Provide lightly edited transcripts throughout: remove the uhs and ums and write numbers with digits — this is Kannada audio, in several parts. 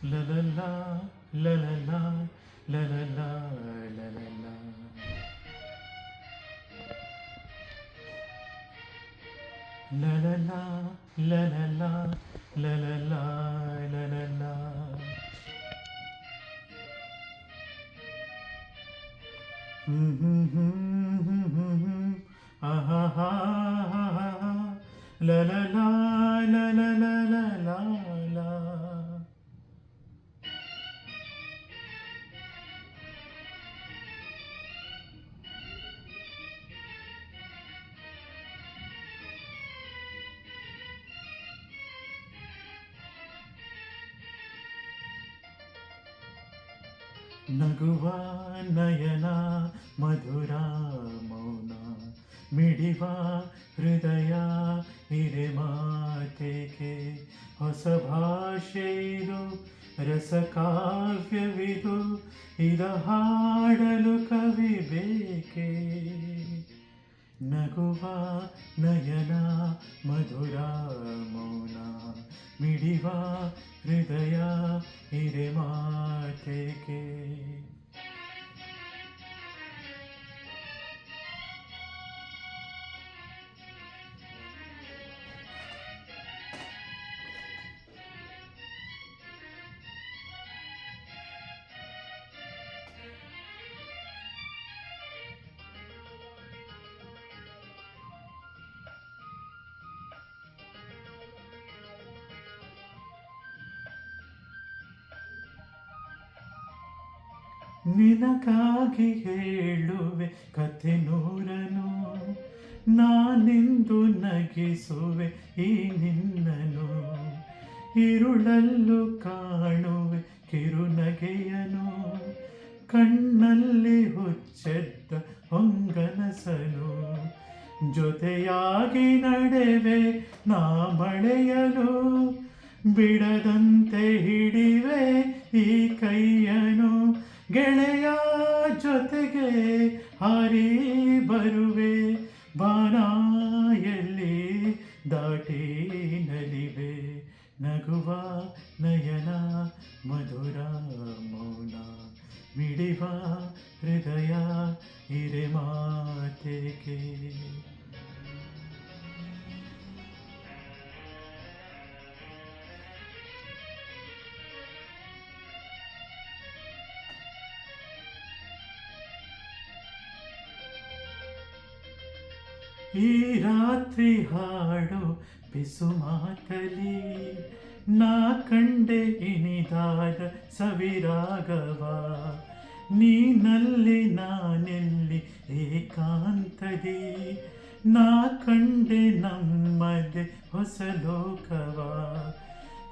La la la, la la la, la la la, la la la. La la la, la la la, la la la, la la la. Ah ah ah ah. La la la, la la la la la la. ನಗುವ ನಯನ ಮಧುರ ಮೌನ ಮಿಡಿವ ಹೃದಯ ಹಿರೆ ಮಾತೆಗೆ ಹೊಸ ಭಾಷೆ ಇದು ರಸಕಾವ್ಯವಿದು ಇದ ಹಾಡಲು ಕವಿ ಬೇಕೆ ನಗುವ ನಯನ ಮಧುರ ಮೌನ ಮಿಡಿವ ಹೃದಯ ಹಿರೆ ಮಾತೆಗೆ ನಿನಗಾಗಿ ಹೇಳುವೆ ಕಥೆ ನೂರನು ನಾನೆಂದು ನಗಿಸುವೆ ಈ ನಿನ್ನನು ഇരുಳಲ್ಲೂ ಕಾಣುವೆ ಕಿರುನಗೆಯನು ಕಣ್ಣಲ್ಲಿ ಹುಚ್ಚೆದ್ದ ಹೊಂಗನಸನು ಜೊತೆಯಾಗಿ ನಡೆವೆ ನಾ ಮಳೆಯಲು ಬಿಡದಂತೆ ಹಿಡಿವೆ ಈ ಕೈಯನು ಗೆಳೆಯ ಜೊತೆಗೆ ಹಾರಿ ಬರುವೆ ಬಾನಾಯಲ್ಲಿ ದಾಟಿ ನಲಿವೆ ನಗುವ ನಯನ ಮಧುರ ಮೌನ ಮಿಡಿವ ಹೃದಯ ಹಿರೆ ಮಾತೆಗೆ ಈ ರಾತ್ರಿ ಹಾಡು ಪಿಸು ಮಾತಲಿ ನಾ ಕಂಡೆ ಇನಿದಾದ ಸವಿರಾಗವ ನೀನಲ್ಲಿ ನಾನೆಲ್ಲಿ ಏಕಾಂತದಿ ನಾ ಕಂಡೆ ನಮ್ಮದೆ ಹೊಸ ಲೋಕವ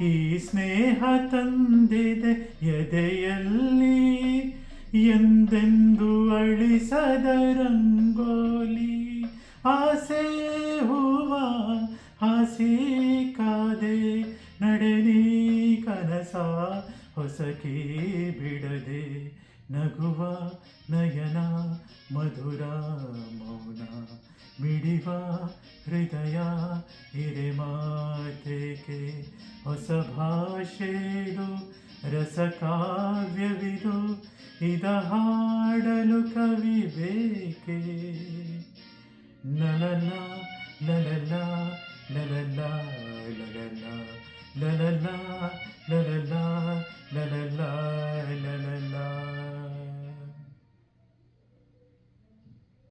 ಈ ಸ್ನೇಹ ತಂದಿದೆ ಎದೆಯಲ್ಲಿ ಎಂದೆಂದು ಅಳಿಸದ ರಂಗೋಲಿ ಆಸೆ ಹೂವ ಹಾಸಿ ಕಾದೆ ನಡೆನಿ ಕನಸ ಹೊಸಕಿ ಬಿಡದೆ ನಗುವ ನಯನ ಮಧುರ ಮೌನ ಮಿಡಿವ ಹೃದಯ ಹಿರೆ ಮಾತೆಗೆ ಹೊಸ ಭಾಷೆದು ರಸಕಾವ್ಯವಿದು ಇದ ಹಾಡಲು ಕವಿ ಬೇಕೆ ಲಲಲ ಲಲಲ ಲಲಲ ಲಲಲ ಲಲಲ